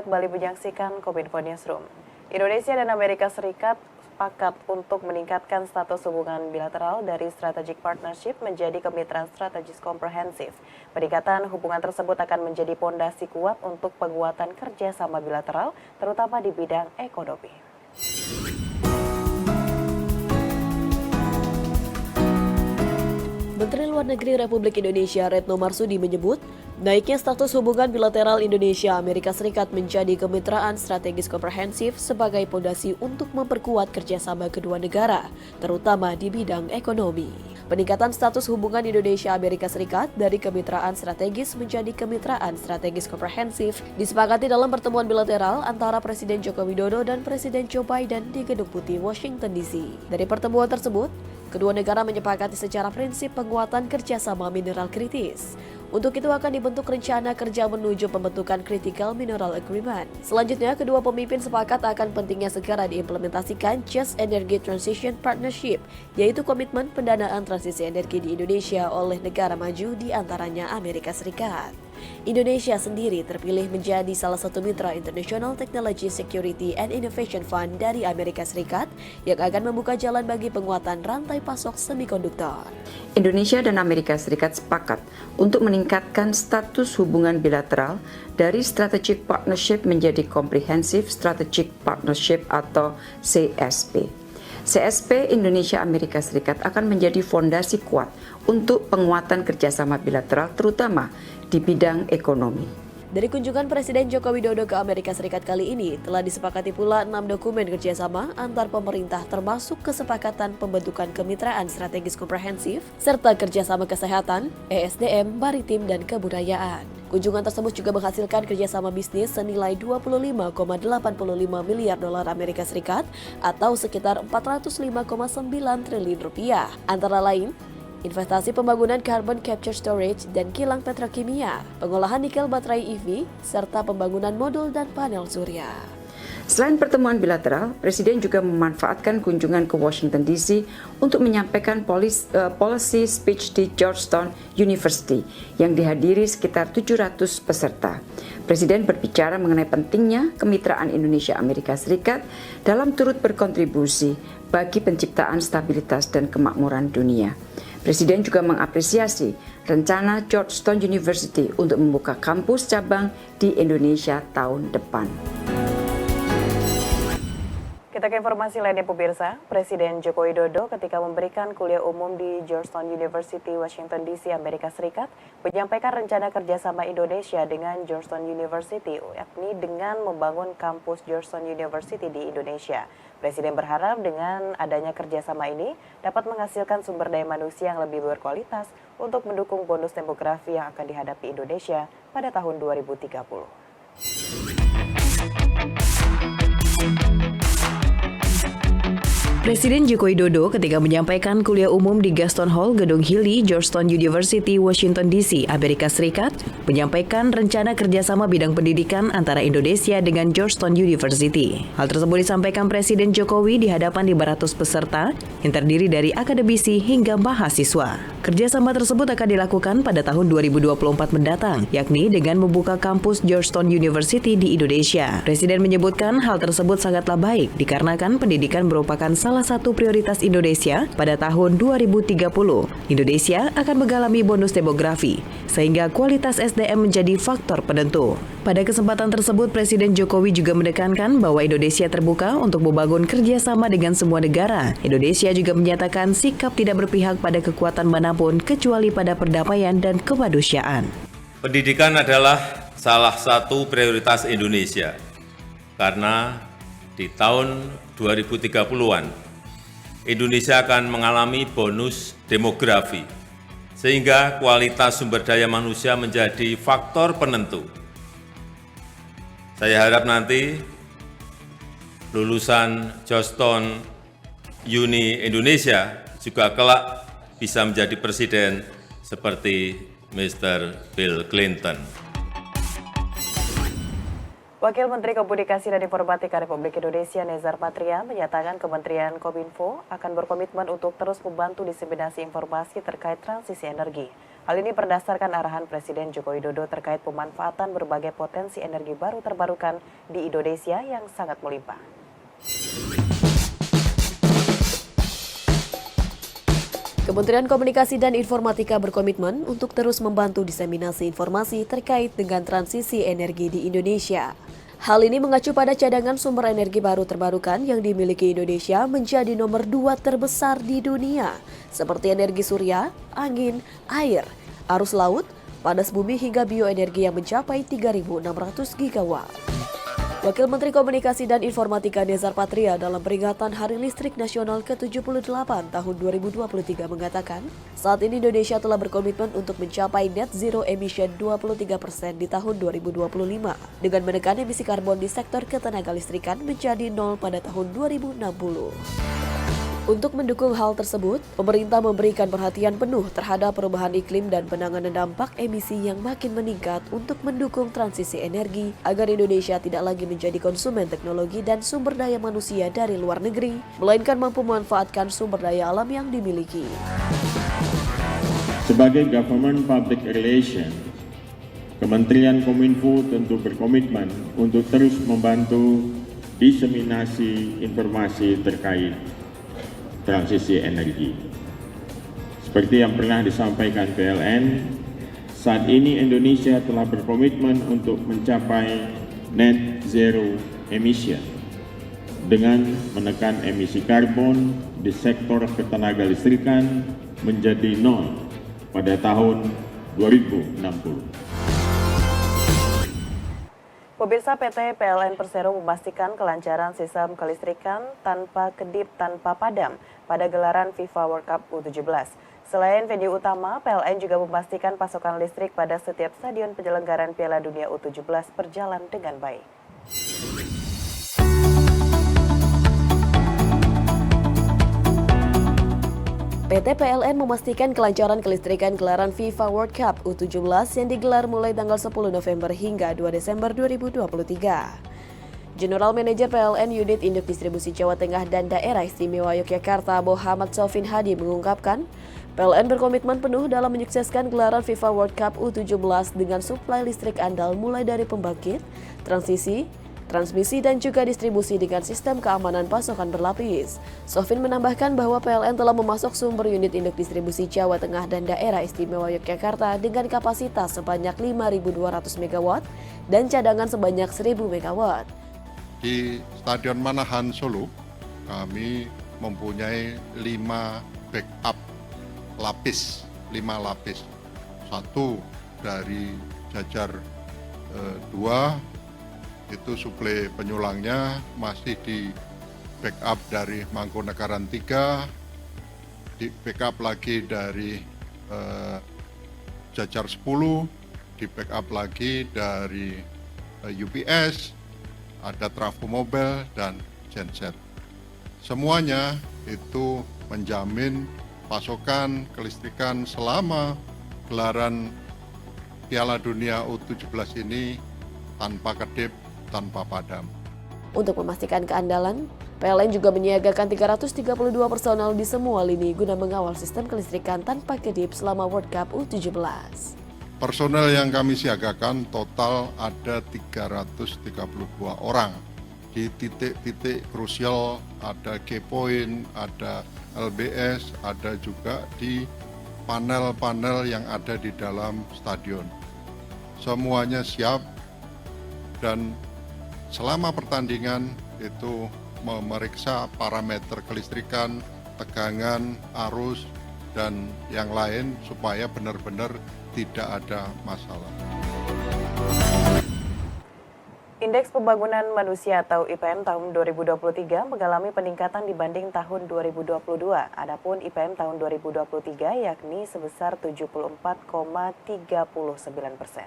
Anda kembali menyaksikan Kominfo Newsroom. Indonesia dan Amerika Serikat sepakat untuk meningkatkan status hubungan bilateral dari strategic partnership menjadi kemitraan strategis komprehensif. Peningkatan hubungan tersebut akan menjadi pondasi kuat untuk penguatan kerjasama bilateral, terutama di bidang ekonomi. Menteri Luar Negeri Republik Indonesia Retno Marsudi menyebut, naiknya status hubungan bilateral Indonesia-Amerika Serikat menjadi kemitraan strategis komprehensif sebagai pondasi untuk memperkuat kerjasama kedua negara, terutama di bidang ekonomi. Peningkatan status hubungan Indonesia-Amerika Serikat dari kemitraan strategis menjadi kemitraan strategis komprehensif disepakati dalam pertemuan bilateral antara Presiden Joko Widodo dan Presiden Joe Biden di Gedung Putih, Washington DC. Dari pertemuan tersebut, kedua negara menyepakati secara prinsip penguatan kerjasama mineral kritis. Untuk itu akan dibentuk rencana kerja menuju pembentukan Critical Mineral Agreement. Selanjutnya, kedua pemimpin sepakat akan pentingnya segera diimplementasikan Just Energy Transition Partnership, yaitu komitmen pendanaan transisi energi di Indonesia oleh negara maju di antaranya Amerika Serikat. Indonesia sendiri terpilih menjadi salah satu mitra International Technology Security and Innovation Fund dari Amerika Serikat yang akan membuka jalan bagi penguatan rantai pasok semikonduktor. Indonesia dan Amerika Serikat sepakat untuk meningkatkan status hubungan bilateral dari Strategic Partnership menjadi Comprehensive Strategic Partnership atau CSP. CSP Indonesia-Amerika Serikat akan menjadi fondasi kuat untuk penguatan kerjasama bilateral terutama di bidang ekonomi. Dari kunjungan Presiden Joko Widodo ke Amerika Serikat kali ini, telah disepakati pula 6 dokumen kerjasama antar pemerintah termasuk kesepakatan pembentukan kemitraan strategis komprehensif, serta kerjasama kesehatan, ESDM, maritim, dan kebudayaan. Kunjungan tersebut juga menghasilkan kerjasama bisnis senilai 25,85 miliar dolar Amerika Serikat atau sekitar 405,9 triliun rupiah. Antara lain, investasi pembangunan carbon capture storage dan kilang petrokimia, pengolahan nikel baterai EV, serta pembangunan modul dan panel surya. Selain pertemuan bilateral, Presiden juga memanfaatkan kunjungan ke Washington DC untuk menyampaikan policy speech di Georgetown University yang dihadiri sekitar 700 peserta. Presiden berbicara mengenai pentingnya kemitraan Indonesia-Amerika Serikat dalam turut berkontribusi bagi penciptaan stabilitas dan kemakmuran dunia. Presiden juga mengapresiasi rencana Georgetown University untuk membuka kampus cabang di Indonesia tahun depan. Kita ke informasi lainnya pemirsa, Presiden Joko Widodo ketika memberikan kuliah umum di Georgetown University, Washington DC, Amerika Serikat, menyampaikan rencana kerjasama Indonesia dengan Georgetown University, yakni dengan membangun kampus Georgetown University di Indonesia. Presiden berharap dengan adanya kerjasama ini dapat menghasilkan sumber daya manusia yang lebih berkualitas untuk mendukung bonus demografi yang akan dihadapi Indonesia pada tahun 2030. Presiden Joko Widodo ketika menyampaikan kuliah umum di Gaston Hall, Gedung Healy, Georgetown University, Washington DC, Amerika Serikat, menyampaikan rencana kerjasama bidang pendidikan antara Indonesia dengan Georgetown University. Hal tersebut disampaikan Presiden Jokowi di hadapan 500 peserta yang terdiri dari akademisi hingga mahasiswa. Kerjasama tersebut akan dilakukan pada tahun 2024 mendatang, yakni dengan membuka kampus Georgetown University di Indonesia. Presiden menyebutkan hal tersebut sangatlah baik dikarenakan pendidikan merupakan salah satu prioritas Indonesia pada tahun 2030. Indonesia akan mengalami bonus demografi, sehingga kualitas SDM menjadi faktor penentu. Pada kesempatan tersebut, Presiden Jokowi juga menekankan bahwa Indonesia terbuka untuk membangun kerjasama dengan semua negara. Indonesia juga menyatakan sikap tidak berpihak pada kekuatan manapun kecuali pada perdamaian dan kemanusiaan. Pendidikan adalah salah satu prioritas Indonesia, karena di tahun 2030-an, Indonesia akan mengalami bonus demografi, sehingga kualitas sumber daya manusia menjadi faktor penentu. Saya harap nanti lulusan Georgetown Uni Indonesia juga kelak bisa menjadi presiden seperti Mr. Bill Clinton. Wakil Menteri Komunikasi dan Informatika Republik Indonesia Nezar Patria menyatakan Kementerian Kominfo akan berkomitmen untuk terus membantu diseminasi informasi terkait transisi energi. Hal ini berdasarkan arahan Presiden Joko Widodo terkait pemanfaatan berbagai potensi energi baru terbarukan di Indonesia yang sangat melimpah. Kementerian Komunikasi dan Informatika berkomitmen untuk terus membantu diseminasi informasi terkait dengan transisi energi di Indonesia. Hal ini mengacu pada cadangan sumber energi baru terbarukan yang dimiliki Indonesia menjadi nomor 2 terbesar di dunia, seperti energi surya, angin, air, arus laut, panas bumi hingga bioenergi yang mencapai 3.600 gigawatt. Wakil Menteri Komunikasi dan Informatika Nezar Patria dalam peringatan Hari Listrik Nasional ke-78 tahun 2023 mengatakan, saat ini Indonesia telah berkomitmen untuk mencapai net zero emission 23% di tahun 2025 dengan menekan emisi karbon di sektor ketenagalistrikan menjadi 0 pada tahun 2060. Untuk mendukung hal tersebut, pemerintah memberikan perhatian penuh terhadap perubahan iklim dan penanganan dampak emisi yang makin meningkat untuk mendukung transisi energi agar Indonesia tidak lagi menjadi konsumen teknologi dan sumber daya manusia dari luar negeri, melainkan mampu memanfaatkan sumber daya alam yang dimiliki. Sebagai Government Public Relation, Kementerian Kominfo tentu berkomitmen untuk terus membantu diseminasi informasi terkait transisi energi. Seperti yang pernah disampaikan PLN, saat ini Indonesia telah berkomitmen untuk mencapai net zero emission dengan menekan emisi karbon di sektor ketenagalistrikan menjadi 0 pada tahun 2060. Pemirsa, PT PLN Persero memastikan kelancaran sistem kelistrikan tanpa kedip tanpa padam pada gelaran FIFA World Cup U17. Selain venue utama, PLN juga memastikan pasokan listrik pada setiap stadion penyelenggaraan Piala Dunia U17 berjalan dengan baik. PT PLN memastikan kelancaran kelistrikan gelaran FIFA World Cup U17 yang digelar mulai tanggal 10 November hingga 2 Desember 2023. General Manager PLN Unit Induk Distribusi Jawa Tengah dan Daerah Istimewa Yogyakarta Muhammad Sofin Hadi mengungkapkan, PLN berkomitmen penuh dalam menyukseskan gelaran FIFA World Cup U17 dengan suplai listrik andal mulai dari pembangkit, transmisi dan juga distribusi dengan sistem keamanan pasokan berlapis. Sofin menambahkan bahwa PLN telah memasok sumber unit induk distribusi Jawa Tengah dan Daerah Istimewa Yogyakarta dengan kapasitas sebanyak 5.200 MW dan cadangan sebanyak 1.000 MW. Di Stadion Manahan Solo, kami mempunyai 5 backup lapis, 5 lapis. Satu dari jajar 2, itu suplai penyulangnya masih di backup dari Mangkunegaran 3, di backup lagi dari jajar 10, di backup lagi dari UPS, ada trafo mobil dan genset. Semuanya itu menjamin pasokan kelistrikan selama gelaran Piala Dunia U17 ini tanpa kedip, tanpa padam. Untuk memastikan keandalan, PLN juga menyiagakan 332 personel di semua lini guna mengawal sistem kelistrikan tanpa kedip selama World Cup U17. Personel yang kami siagakan total ada 332 orang. Di titik-titik krusial ada G-Point, ada LBS, ada juga di panel-panel yang ada di dalam stadion. Semuanya siap dan selama pertandingan itu memeriksa parameter kelistrikan, tegangan, arus, dan yang lain supaya benar-benar tidak ada masalah. Indeks Pembangunan Manusia atau IPM tahun 2023 mengalami peningkatan dibanding tahun 2022. Adapun IPM tahun 2023 yakni sebesar 74,39%.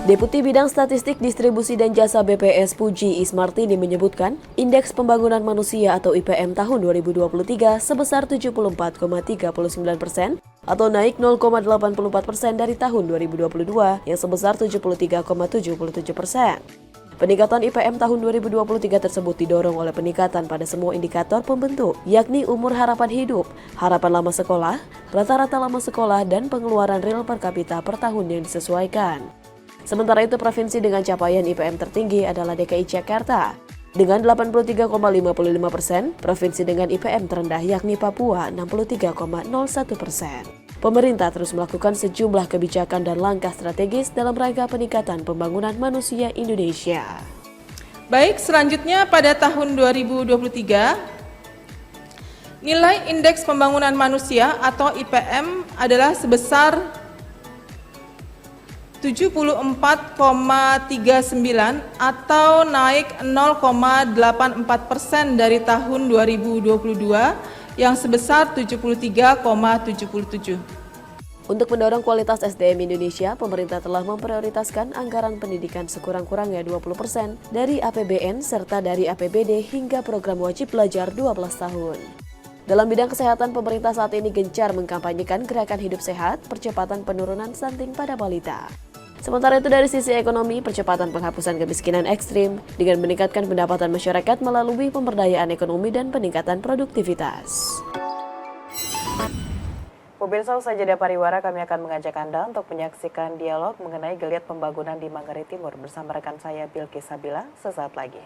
Deputi Bidang Statistik Distribusi dan Jasa BPS Puji Ismartini menyebutkan, Indeks Pembangunan Manusia atau IPM tahun 2023 sebesar 74,39% atau naik 0,84% dari tahun 2022 yang sebesar 73,77%. Peningkatan IPM tahun 2023 tersebut didorong oleh peningkatan pada semua indikator pembentuk, yakni umur harapan hidup, harapan lama sekolah, rata-rata lama sekolah, dan pengeluaran real per kapita per tahun yang disesuaikan. Sementara itu, provinsi dengan capaian IPM tertinggi adalah DKI Jakarta, dengan 83,55%, provinsi dengan IPM terendah yakni Papua 63,01%. Pemerintah terus melakukan sejumlah kebijakan dan langkah strategis dalam rangka peningkatan pembangunan manusia Indonesia. Baik, selanjutnya pada tahun 2023, nilai Indeks Pembangunan Manusia atau IPM adalah sebesar 74,39 atau naik 0,84% dari tahun 2022 yang sebesar 73,77. Untuk mendorong kualitas SDM Indonesia, pemerintah telah memprioritaskan anggaran pendidikan sekurang-kurangnya 20% dari APBN serta dari APBD hingga program wajib belajar 12 tahun. Dalam bidang kesehatan, pemerintah saat ini gencar mengkampanyekan gerakan hidup sehat, percepatan penurunan stunting pada balita. Sementara itu dari sisi ekonomi, percepatan penghapusan kemiskinan ekstrim dengan meningkatkan pendapatan masyarakat melalui pemberdayaan ekonomi dan peningkatan produktivitas. Pemirsa, usai jeda pariwara, kami akan mengajak Anda untuk menyaksikan dialog mengenai geliat pembangunan di Manggarai Timur bersama rekan saya Bilqis Sabila sesaat lagi.